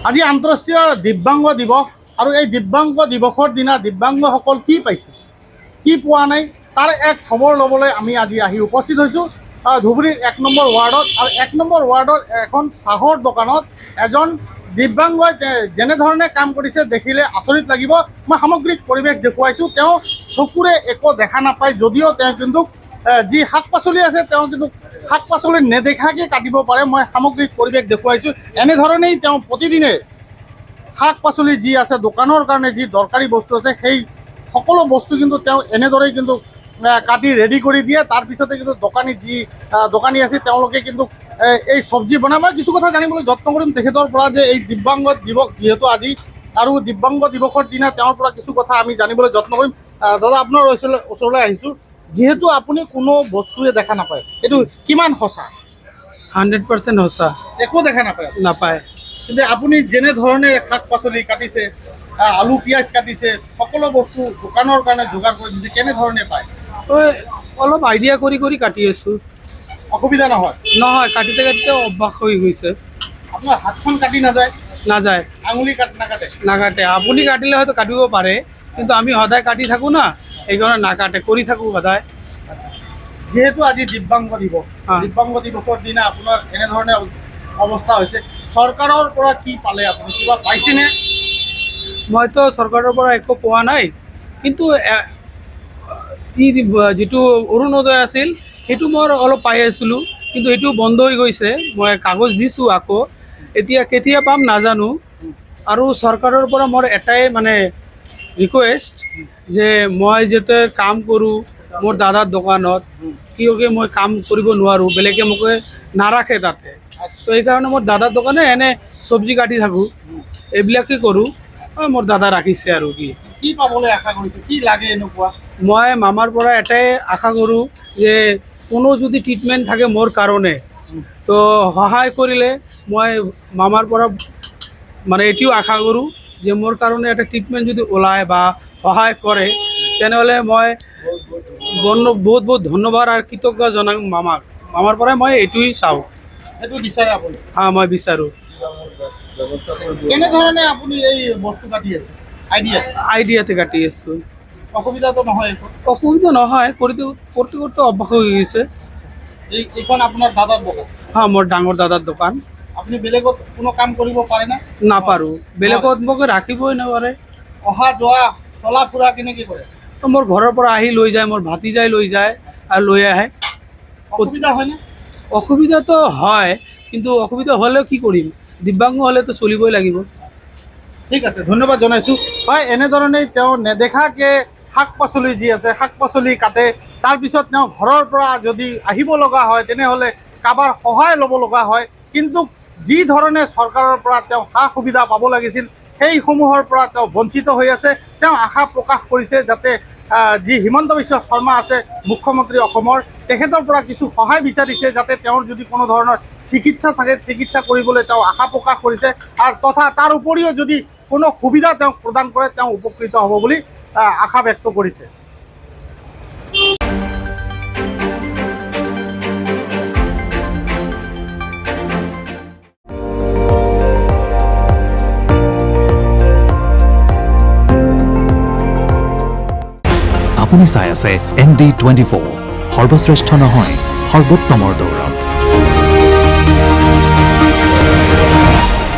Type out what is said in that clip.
আজি আন্তঃৰাষ্ট্ৰীয় দিব্যাংগ দিৱস আৰু এই দিব্যাংগ দিৱসৰ দিনা দিব্যাংগসকল কি পাইছে কি পোৱা নাই তাৰ এক খবৰ ল'বলৈ আমি আজি আহি উপস্থিত হৈছোঁ ধুবুৰীৰ ১ নম্বৰ ৱাৰ্ডত। আৰু ১ নম্বৰ ৱাৰ্ডৰ এখন চাহৰ দোকানত এজন দিব্যাংগই যেনেধৰণে কাম কৰিছে দেখিলে আচৰিত লাগিব। মই সামগ্ৰিক পৰিৱেশ দেখুৱাইছোঁ। তেওঁ চকুৰে একো দেখা নাপায় যদিও তেওঁ কিন্তু যি শাক পাচলি আছে তেওঁ কিন্তু শাক পাচলি নেদেখাকৈ কাটিব পাৰে। মই সামগ্ৰিক পৰিৱেশ দেখুৱাইছোঁ। এনেধৰণেই তেওঁ প্ৰতিদিনে শাক পাচলি যি আছে দোকানৰ কাৰণে যি দৰকাৰী বস্তু আছে সেই সকলো বস্তু কিন্তু তেওঁ এনেদৰেই কিন্তু কাটি ৰেডি কৰি দিয়ে। তাৰপিছতে কিন্তু দোকানী আছে তেওঁলোকে কিন্তু এই চব্জি বনায়। মই কিছু কথা জানিবলৈ যত্ন কৰিম তেখেতৰ পৰা যে এই দিব্যাংগ দিৱস যিহেতু আজি আৰু দিব্যাংগ দিৱসৰ দিনা তেওঁৰ পৰা কিছু কথা আমি জানিবলৈ যত্ন কৰিম। দাদা আপোনাৰ ওচৰলৈ আহিছোঁ। যিহেতু আপুনি কোনো বস্তুৱে দেখা নাপায় এইটো কিমান সঁচা? 100% সঁচা। একো দেখা নাপায়। কিন্তু আপুনি যেনেধৰণে শাক পাচলি কাটিছে আলু পিঁয়াজ কাটিছে সকলো বস্তু দোকানৰ কাৰণে যোগাৰ কৰি দিছে কেনেধৰণে পায়? অলপ আইডিয়া কৰি কাটি আছোঁ। অসুবিধা নহয়? নহয়, কাটিতে অভ্যাস হৈ গৈছে। আপোনাৰ হাতখন কাটি নাযায় আঙুলি নাকাটে। আপুনি কাটিলে হয়তো কাটিব পাৰে কিন্তু আমি সদায় কাটি থাকোঁ না, সেইকাৰণে নাকাটে, কৰি থাকোঁ সদায়। যিহেতু আজি দিব্যাংগ দিৱসৰ দিনা আপোনাৰ এনেধৰণে অৱস্থা হৈছে, চৰকাৰৰ পৰা কি পালে আপুনি? কিবা পাইছেনে? মইতো চৰকাৰৰ পৰা একো পোৱা নাই, কিন্তু যিটো অৰুণোদয় আছিল সেইটো মই অলপ পাই আছিলোঁ, কিন্তু সেইটো বন্ধ হৈ গৈছে। মই কাগজ দিছোঁ আকৌ, এতিয়া কেতিয়া পাম নাজানো। আৰু চৰকাৰৰ পৰা মোৰ এটাই মানে ৰিকুৱেষ্ট যে মই যাতে কাম কৰোঁ মোৰ দাদাৰ দোকানত, কিয়কি মই কাম কৰিব নোৱাৰোঁ, বেলেগে মোক নাৰাখে তাতে। তো সেইকাৰণে মোৰ দাদাৰ দোকানে এনে চব্জি কাটি থাকোঁ, এইবিলাকেই কৰোঁ। মোৰ দাদা ৰাখিছে আৰু কি পাবলৈ আশা কৰিছে? কি লাগে এনেকুৱা? মই মামাৰ পৰা এটাই আশা কৰোঁ যে কোনো যদি ট্ৰিটমেণ্ট থাকে মোৰ কাৰণে তো সহায় কৰিলে মই মামাৰ পৰা মানে এটিও আশা কৰোঁ যে মোৰ কাৰণে এটা ট্ৰিটমেণ্ট যদি ওলায় বা সহায় কৰে তেনেহ'লে মই বহুত ধন্যবাদ আৰু কৃতজ্ঞ জনাম মামাৰ পৰাই মই এইটোৱেই চাওঁ। সেইটো বিচাৰে আপুনি? মই বিচাৰোঁ। কেনেধৰণে আপুনি এই বস্তু কাটি আছে? আইডিয়াতে কাটি আছোঁ। অসুবিধাটো নহয়? অসুবিধা নহয়, করতে অভ্যাস হৈ গৈছে। এইখন আপোনাৰ দাদাৰ দোকান? মোৰ ডাঙৰ দাদাৰ দোকান। আপুনি বেলেগত কোনো কাম কৰিব পাৰে না? নাপাৰোঁ, বেলেগত মোক ৰাখিবই নোৱাৰে। অহা যোৱা চলা ফুৰা কেনেকৈ কৰে? মোৰ ঘৰৰ পৰা আহি লৈ যায়, মোৰ ভাতিজাই লৈ যায় আৰু লৈ আহে। অসুবিধা হয়নে? অসুবিধাটো হয়, কিন্তু অসুবিধা হ'লেও কি কৰিম, দিব্যাংগ হ'লেতো চলিবই লাগিব। ঠিক আছে, ধন্যবাদ জনাইছোঁ। হয়, এনেধৰণেই তেওঁ নেদেখাকৈ শাক পাচলি যি আছে শাক পাচলি কাটে। তাৰপিছত তেওঁ ঘৰৰ পৰা যদি আহিব লগা হয় তেনেহ'লে কাৰোবাৰ সহায় ল'ব লগা হয়, কিন্তু যি ধৰণে চৰকাৰৰ পৰা তেওঁ সা সুবিধা পাব লাগিছিল সেইসমূহৰ পৰা তেওঁ বঞ্চিত হৈ আছে। তেওঁ আশা প্ৰকাশ কৰিছে যাতে যি হিমন্ত বিশ্ব শৰ্মা আছে মুখ্যমন্ত্ৰী অসমৰ, তেখেতৰ পৰা কিছু সহায় বিচাৰিছে যাতে তেওঁৰ যদি কোনো ধৰণৰ চিকিৎসা থাকে চিকিৎসা কৰিবলৈ তেওঁ আশা প্ৰকাশ কৰিছে। আৰু তথা তাৰ উপৰিও যদি কোনো সুবিধা তেওঁক প্ৰদান কৰে তেওঁ উপকৃত হ'ব বুলি আশা ব্যক্ত কৰিছে। আপুনি চাই আছে ND24, সৰ্বশ্ৰেষ্ঠ নহয় সৰ্বোত্তমৰ দৌৰ।